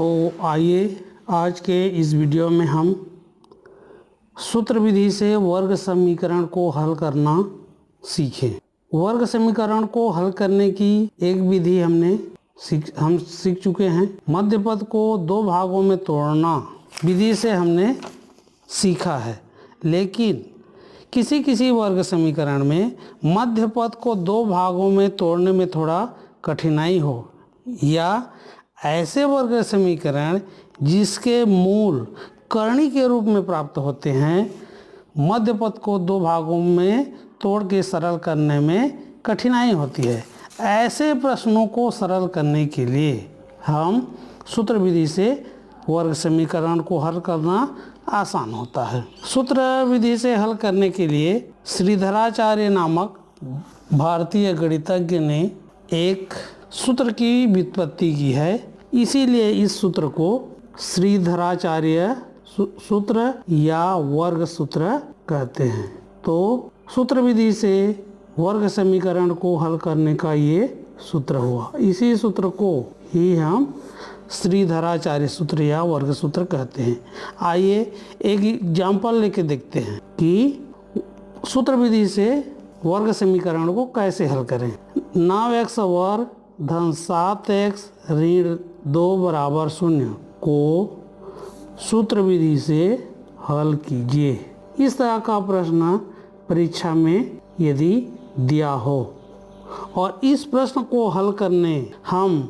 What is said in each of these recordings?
तो आइए आज के इस वीडियो में हम सूत्र विधि से वर्ग समीकरण को हल करना सीखें। वर्ग समीकरण को हल करने की एक विधि हम सीख चुके हैं। मध्य पद को दो भागों में तोड़ना विधि से हमने सीखा है, लेकिन किसी वर्ग समीकरण में मध्य पद को दो भागों में तोड़ने में थोड़ा कठिनाई हो, या ऐसे वर्ग समीकरण जिसके मूल करणी के रूप में प्राप्त होते हैं, मध्य पद को दो भागों में तोड़ के सरल करने में कठिनाई होती है। ऐसे प्रश्नों को सरल करने के लिए हम सूत्र विधि से वर्ग समीकरण को हल करना आसान होता है। सूत्र विधि से हल करने के लिए श्रीधराचार्य नामक भारतीय गणितज्ञ ने एक सूत्र की व्युत्पत्ति की है, इसीलिए इस सूत्र को श्रीधराचार्य सूत्र या वर्ग सूत्र कहते हैं। तो सूत्र विधि से वर्ग समीकरण को हल करने का ये सूत्र हुआ। इसी सूत्र को ही हम श्रीधराचार्य सूत्र या वर्ग सूत्र कहते हैं। आइए एक एग्जाम्पल लेके देखते हैं कि सूत्र विधि से वर्ग समीकरण को कैसे हल करें। 9x वर्ग धन 7x ऋण 2 बराबर 0 को सूत्र विधि से हल कीजिए। इस तरह का प्रश्न परीक्षा में यदि दिया हो और इस प्रश्न को हल करने हम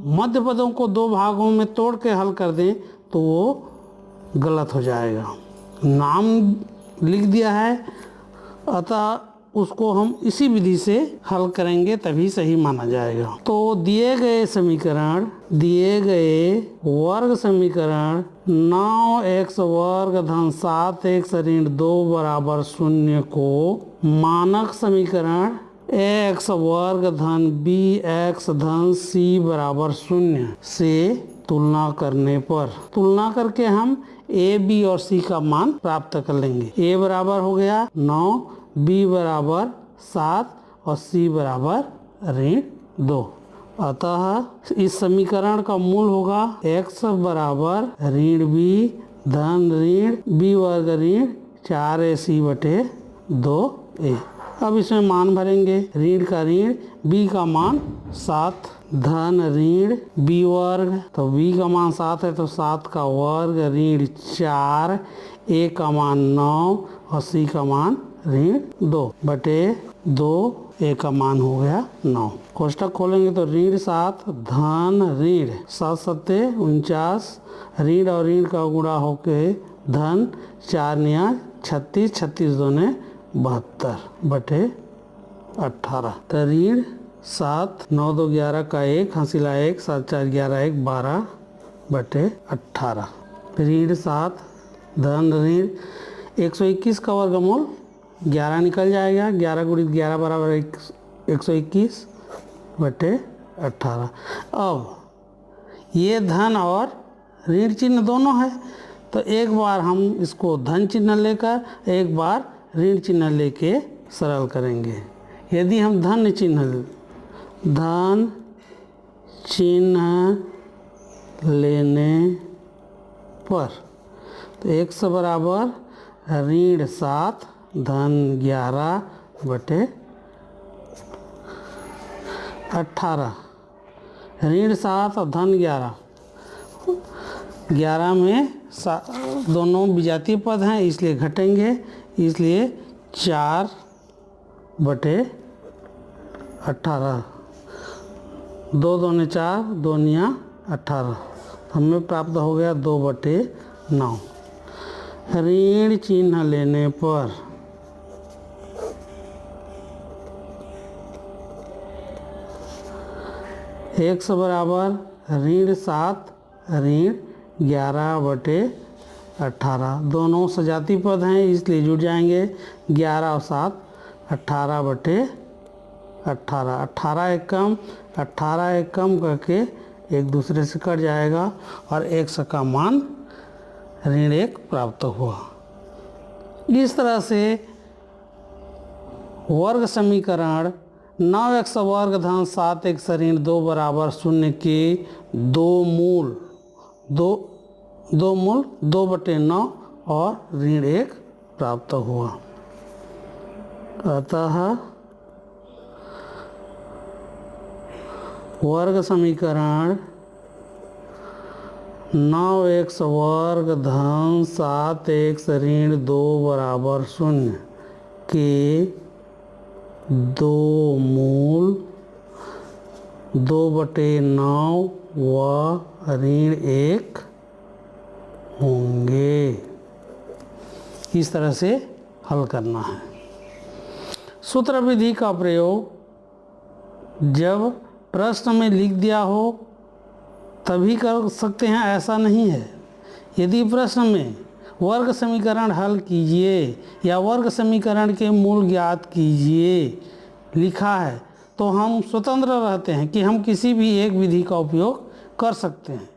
मध्य पदों को दो भागों में तोड़ के हल कर दें तो वो गलत हो जाएगा। नाम लिख दिया है, अतः उसको हम इसी विधि से हल करेंगे तभी सही माना जाएगा। तो दिए गए वर्ग समीकरण 9x वर्ग धन 7x ऋण 2 बराबर 0 को मानक समीकरण ax वर्ग धन bx धन c बराबर 0 से तुलना करके हम a, b और c का मान प्राप्त कर लेंगे। a बराबर हो गया 9, b बराबर 7 और c बराबर ऋण 2। अतः इस समीकरण का मूल होगा x बराबर ऋण b धन ऋण b वर्ग ऋण 4ac बटे 2a। अब इसमें मान भरेंगे। ऋण का ऋण b का मान 7 धन ऋण b वर्ग, तो b का मान 7 है तो 7 का वर्ग ऋण 4, a का मान 9 और c का मान ऋण 2 बटे 2, a का मान हो गया 9। कोष्टक खोलेंगे तो ऋण 7 धन ऋण 7 सत्ते 49, ऋण और ऋण का गुणा होके धन 4 निया 36, 36 दूने 72 बटे 18। तो ऋण 7 9 2 11 का 1 हासिला 1 7 4 11 1 12 बटे 18। ऋण 7 धन ऋण 121 का वर्गमूल 11 निकल जाएगा। 11 गुणित 11 बराबर 121 बटे 18। अब ये धन और ऋण चिन्ह दोनों है, तो एक बार हम इसको धन चिन्ह लेकर एक बार ऋण चिन्ह लेके सरल करेंगे। यदि हम धन चिन्ह लेने पर तो x बराबर ऋण 7 धन 11 बटे 18। ऋण 7 और धन 11 में दोनों विजातीय पद हैं इसलिए घटेंगे, इसलिए 4 बटे 18। 2 दूने 4 2 निया 18, हमें प्राप्त हो गया 2 बटे 9। ऋण चिन्ह लेने पर x बराबर ऋण 7 ऋण 11 बटे 18। दोनों सजातीय पद हैं इसलिए जुड़ जाएंगे। 11 और 7 18 बटे 18। 18 एक कम करके एक दूसरे से कट जाएगा और x का मान ऋण 1 प्राप्त हुआ। इस तरह से वर्ग समीकरण 9x वर्ग धन 7x ऋण 2 बराबर 0 के दो मूल दो मूल 2/9 और ऋण 1 प्राप्त हुआ। अतः वर्ग समीकरण 9x वर्ग धन 7x ऋण 2 बराबर 0 के 2 मूल 2/9 व ऋण 1 होंगे। इस तरह से हल करना है। सूत्र विधि का प्रयोग जब प्रश्न में लिख दिया हो तभी कर सकते हैं, ऐसा नहीं है। यदि प्रश्न में वर्ग समीकरण हल कीजिए या वर्ग समीकरण के मूल ज्ञात कीजिए लिखा है तो हम स्वतंत्र रहते हैं कि हम किसी भी एक विधि का उपयोग कर सकते हैं।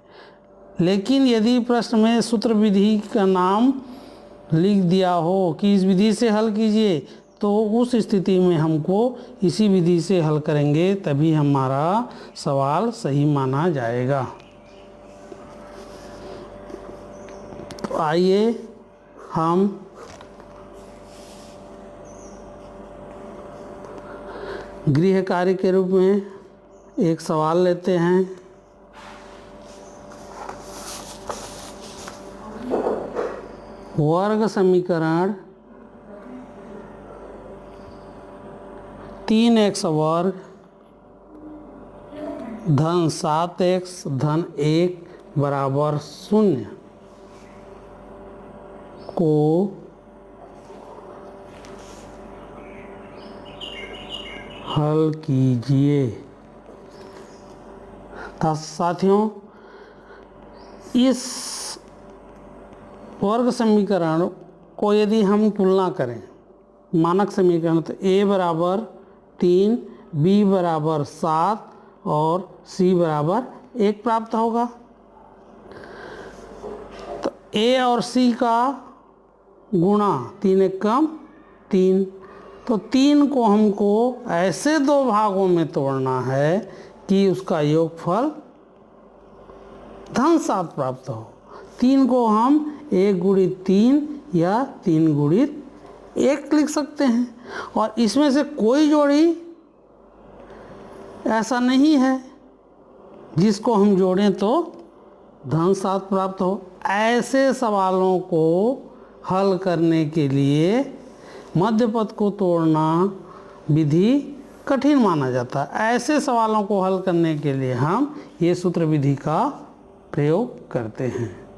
लेकिन यदि प्रश्न में सूत्र विधि का नाम लिख दिया हो कि इस विधि से हल कीजिए, तो उस स्थिति में हमको इसी विधि से हल करेंगे, तभी हमारा सवाल सही माना जाएगा। तो आइए हम गृह कार्य के रूप में एक सवाल लेते हैं। वर्ग समीकरण 3x वर्ग धन 7x धन 1 बराबर 0 को हल कीजिए। साथियों, इस वर्ग समीकरण को यदि हम तुलना करें मानक समीकरण, तो a बराबर 3, b बराबर 7 और c बराबर 1 प्राप्त होगा। तो a और c का गुणा 3 1 कम 3, तो 3 को हमको ऐसे दो भागों में तोड़ना है कि उसका योगफल धन 7 प्राप्त हो। 3 को हम 1 गुणित 3 या 3 गुणित 1 लिख सकते हैं, और इसमें से कोई जोड़ी ऐसा नहीं है जिसको हम जोड़ें तो धन 7 प्राप्त हो। ऐसे सवालों को हल करने के लिए मध्य पद को तोड़ना विधि कठिन माना जाता है। ऐसे सवालों को हल करने के लिए हम ये सूत्र विधि का प्रयोग करते हैं।